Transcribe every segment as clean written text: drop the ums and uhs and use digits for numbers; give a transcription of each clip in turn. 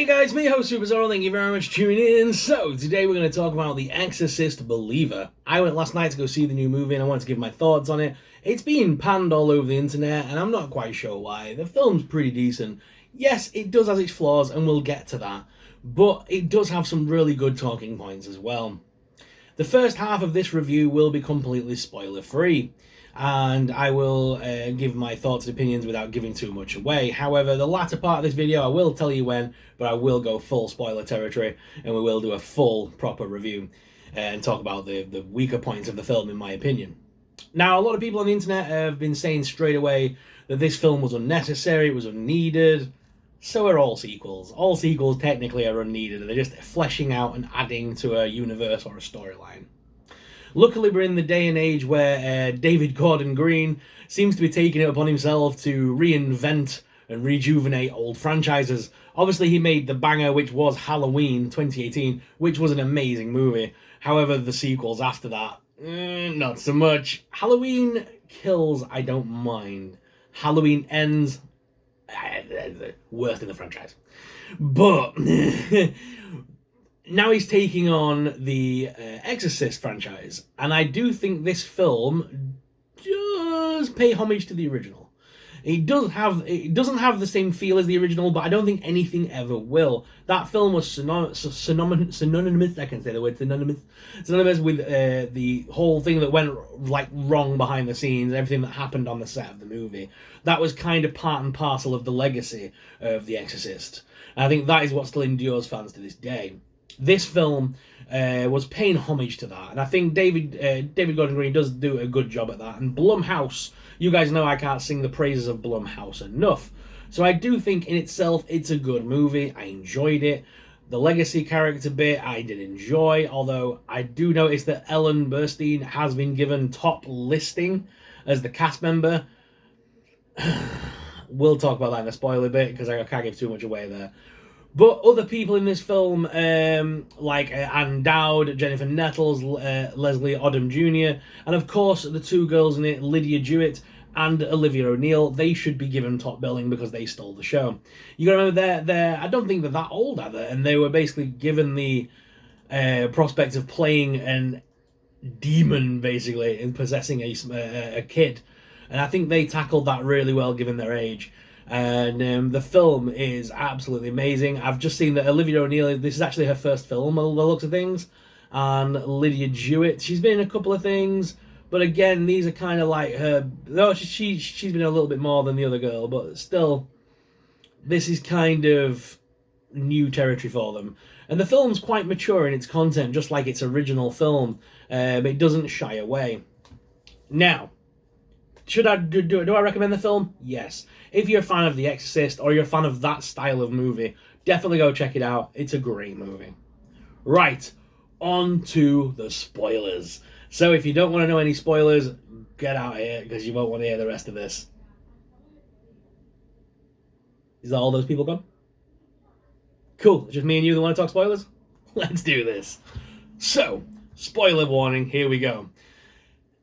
Guys, me host Super Zoro, thank you very much for tuning in. So, today we're going to talk about The Exorcist Believer. I went last night to go see the new movie and I wanted to give my thoughts on it. It's been panned all over the internet and I'm not quite sure why. The film's pretty decent. Yes, it does have its flaws and we'll get to that. But it does have some really good talking points as well. The first half of this review will be completely spoiler-free. And I will give my thoughts and opinions without giving too much away. However, the latter part of this video, I will tell you when, but I will go full spoiler territory, and we will do a full, proper review and talk about the weaker points of the film, in my opinion. Now, a lot of people on the internet have been saying straight away that this film was unnecessary, it was unneeded. So are all sequels. All sequels technically are unneeded, they're just fleshing out and adding to a universe or a storyline. Luckily, we're in the day and age where David Gordon Green seems to be taking it upon himself to reinvent and rejuvenate old franchises. Obviously, he made the banger, which was Halloween 2018, which was an amazing movie. However, the sequels after that, not so much. Halloween Kills, I don't mind. Halloween Ends, worst in the franchise. But now he's taking on the Exorcist franchise, and I do think this film does pay homage to the original. It doesn't have the same feel as the original, but I don't think anything ever will. That film was synonymous. I can say the word synonymous with the whole thing that went wrong behind the scenes, everything that happened on the set of the movie. That was kind of part and parcel of the legacy of The Exorcist. And I think that is what still endures fans to this day. This film was paying homage to that, and I think David Gordon Green does do a good job at that. And Blumhouse, you guys know I can't sing the praises of Blumhouse enough, so I do think in itself it's a good movie. I enjoyed it. The legacy character bit I did enjoy, although I do notice that Ellen Burstyn has been given top listing as the cast member. We'll talk about that in a spoiler bit because I can't give too much away there. But other people in this film, like Ann Dowd, Jennifer Nettles, Leslie Odom Jr., and of course the two girls in it, Lydia Jewett and Olivia O'Neill, they should be given top billing because they stole the show. You gotta remember, they're I don't think they're that old either, and they were basically given the prospect of playing an demon, basically, and possessing a kid. And I think they tackled that really well given their age. And the film is absolutely amazing. I've just seen that Olivia O'Neill, this is actually her first film on the looks of things. And Lydia Jewett, she's been in a couple of things. But again, these are kind of like her... Though she's been a little bit more than the other girl. But still, this is kind of new territory for them. And the film's quite mature in its content, just like its original film. But it doesn't shy away. Now, do I recommend the film? Yes. If you're a fan of The Exorcist or you're a fan of that style of movie, definitely go check it out. It's a great movie. Right, on to the spoilers. So if you don't want to know any spoilers, get out of here because you won't want to hear the rest of this. Is that all those people gone? Cool, it's just me and you that want to talk spoilers? Let's do this. So, spoiler warning, here we go.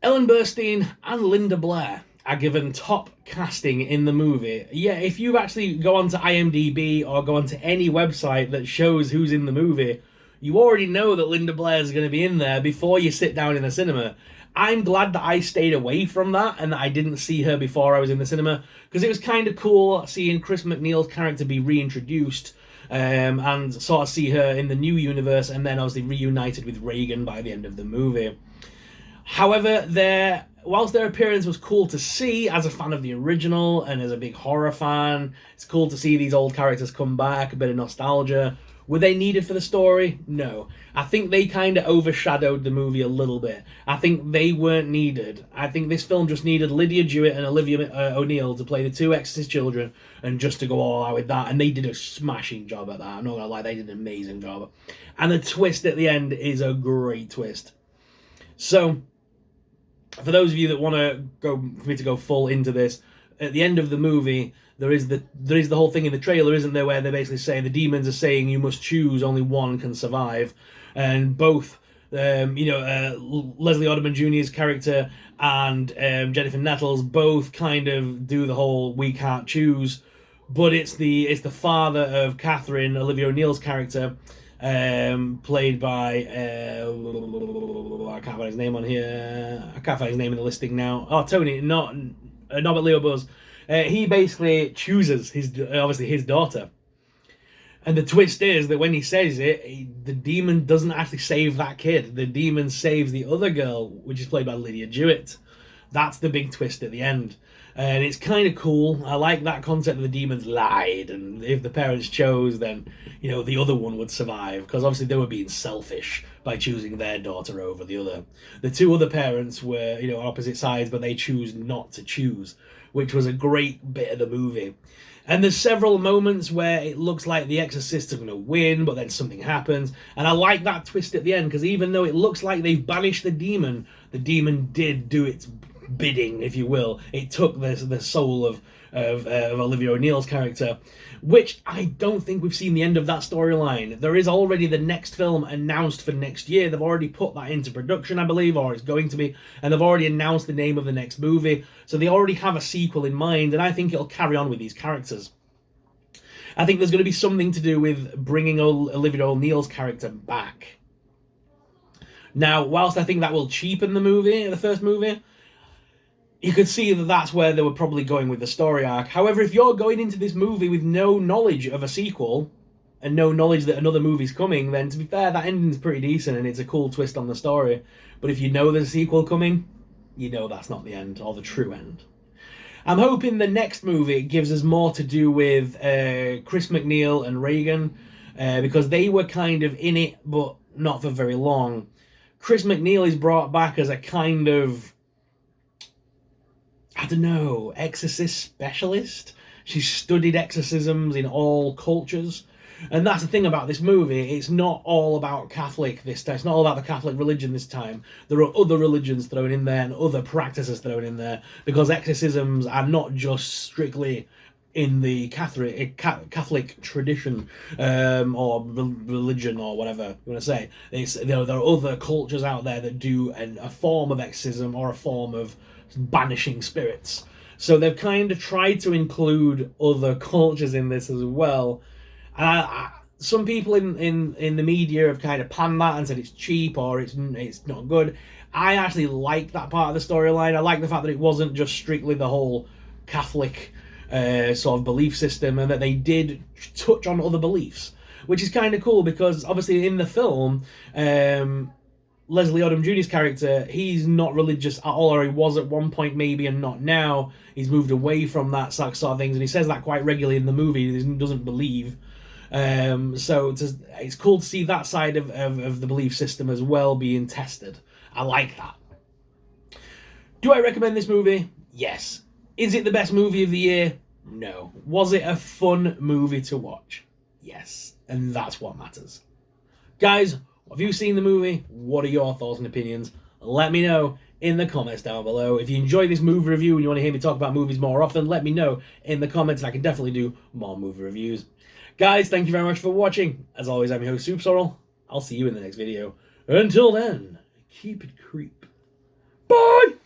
Ellen Burstyn and Linda Blair are given top casting in the movie. Yeah, if you actually go onto IMDb or go onto any website that shows who's in the movie, you already know that Linda Blair is going to be in there before you sit down in the cinema. I'm glad that I stayed away from that and that I didn't see her before I was in the cinema, because it was kind of cool seeing Chris MacNeil's character be reintroduced and sort of see her in the new universe and then obviously reunited with Reagan by the end of the movie. However, whilst their appearance was cool to see as a fan of the original and as a big horror fan, it's cool to see these old characters come back, a bit of nostalgia. Were they needed for the story? No. I think they kind of overshadowed the movie a little bit. I think they weren't needed. I think this film just needed Lydia Jewett and Olivia O'Neill to play the two Exorcist children and just to go all out with that. And they did a smashing job at that. I'm not going to lie, they did an amazing job. And the twist at the end is a great twist. So, for those of you that want for me to go full into this, at the end of the movie, there is the whole thing in the trailer, isn't there, where they're basically saying the demons are saying you must choose, only one can survive, and both Leslie Odom Jr.'s character and Jennifer Nettles both kind of do the whole we can't choose, but it's the father of Katherine, Olivia O'Neill's character, played by I can't find his name on here. I can't find his name in the listing now. Oh, Tony, not but Leo Buzz. He basically chooses obviously his daughter. And the twist is that when he says it, the demon doesn't actually save that kid. The demon saves the other girl, which is played by Lydia Jewett. That's the big twist at the end. And it's kind of cool. I like that concept that the demons lied, and if the parents chose, then, you know, the other one would survive, because obviously they were being selfish by choosing their daughter over the other. The two other parents were, you know, on opposite sides, but they choose not to choose, which was a great bit of the movie. And there's several moments where it looks like the Exorcists are going to win, but then something happens. And I like that twist at the end, because even though it looks like they've banished the demon did do its bidding, if you will. It took the soul of Olivia O'Neill's character, which I don't think we've seen the end of that storyline. There is already the next film announced for next year. They've already put that into production, I believe, or it's going to be, and they've already announced the name of the next movie. So they already have a sequel in mind, and I think it'll carry on with these characters. I think there's going to be something to do with bringing Olivia O'Neill's character back. Now, whilst I think that will cheapen the first movie, you could see that that's where they were probably going with the story arc. However, if you're going into this movie with no knowledge of a sequel and no knowledge that another movie's coming, then to be fair, that ending's pretty decent and it's a cool twist on the story. But if you know there's a sequel coming, you know that's not the end, or the true end. I'm hoping the next movie gives us more to do with Chris MacNeil and Reagan, because they were kind of in it, but not for very long. Chris MacNeil is brought back as a kind of, I don't know, exorcist specialist. She's studied exorcisms in all cultures. And that's the thing about this movie. It's not all about Catholic this time. It's not all about the Catholic religion this time. There are other religions thrown in there and other practices thrown in there, because exorcisms are not just strictly in the Catholic tradition, or religion, or whatever you want to say. There are other cultures out there that do a form of exorcism or a form of banishing spirits. So they've kind of tried to include other cultures in this as well. And some people in the media have kind of panned that and said it's cheap or it's not good. I actually like that part of the storyline. I like the fact that it wasn't just strictly the whole Catholic sort of belief system, and that they did touch on other beliefs, which is kind of cool, because obviously in the film, Leslie Odom Jr.'s character, he's not religious at all, or he was at one point maybe and not now. He's moved away from that sort of things, and he says that quite regularly in the movie. He doesn't believe. So it's cool to see that side of the belief system as well being tested. I like that. Do I recommend this movie? Yes. Is it the best movie of the year? No. Was it a fun movie to watch? Yes. And that's what matters. Guys, have you seen the movie? What are your thoughts and opinions? Let me know in the comments down below. If you enjoy this movie review and you want to hear me talk about movies more often, let me know in the comments, and I can definitely do more movie reviews. Guys, thank you very much for watching. As always, I'm your host, Soup Sorrel. I'll see you in the next video. Until then, keep it creep. Bye!